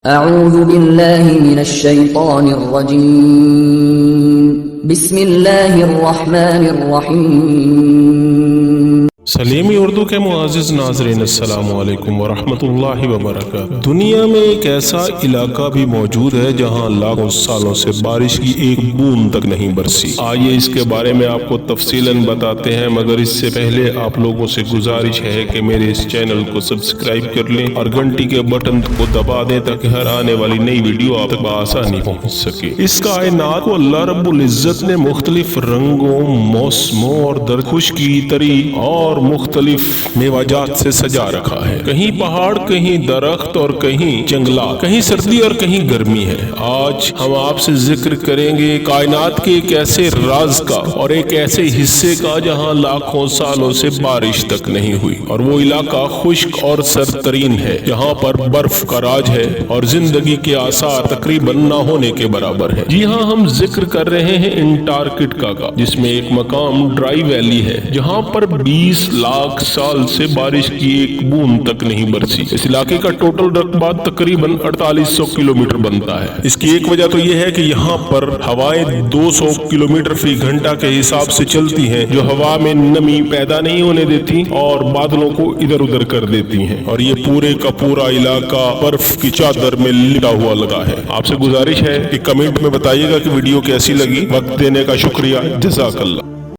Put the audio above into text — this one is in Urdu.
اعوذ باللہ من الشیطان الرجیم بسم اللہ الرحمن الرحیم۔ سلیمی اردو کے معزز ناظرین السلام علیکم ورحمۃ اللہ وبرکاتہ۔ دنیا میں ایک ایسا علاقہ بھی موجود ہے جہاں لاکھوں سالوں سے بارش کی ایک بوند تک نہیں برسی۔ آئیے اس کے بارے میں آپ کو تفصیلاً بتاتے ہیں، مگر اس سے پہلے آپ لوگوں سے گزارش ہے کہ میرے اس چینل کو سبسکرائب کر لیں اور گھنٹی کے بٹن کو دبا دیں تاکہ ہر آنے والی نئی ویڈیو آپ تک بآسانی پہنچ سکے۔ اس کائنات کو اللہ رب العزت نے مختلف رنگوں، موسموں اور خشکی تری اور مختلف میوجات سے سجا رکھا ہے۔ کہیں پہاڑ، کہیں درخت اور کہیں جنگلات، کہیں سردی اور کہیں گرمی ہے۔ آج ہم آپ سے ذکر کریں گے کائنات کے ایک ایسے راز کا اور ایک ایسے حصے کا جہاں لاکھوں سالوں سے بارش تک نہیں ہوئی، اور وہ علاقہ خشک اور سرترین ہے جہاں پر برف کا راج ہے اور زندگی کے آثار تقریباً نہ ہونے کے برابر ہے۔ جی ہاں، ہم ذکر کر رہے ہیں انٹارکٹیکا کا، جس میں ایک مقام ڈرائی ویلی ہے جہاں پر 20 لاکھ سال سے بارش کی ایک بوند تک نہیں برسی۔ اس علاقے کا ٹوٹل رقبہ تقریباً 4800 کلومیٹر بنتا ہے۔ اس کی ایک وجہ تو یہ ہے کہ یہاں پر ہوائیں 200 کلومیٹر فی گھنٹہ کے حساب سے چلتی ہیں، جو ہوا میں نمی پیدا نہیں ہونے دیتی اور بادلوں کو ادھر ادھر کر دیتی ہیں، اور یہ پورے کا پورا علاقہ برف کی چادر میں لٹا ہوا لگا ہے۔ آپ سے گزارش ہے کہ کمنٹ میں بتائیے گا کہ ویڈیو کیسی لگی۔ وقت دینے کا شکریہ، جزاک اللہ۔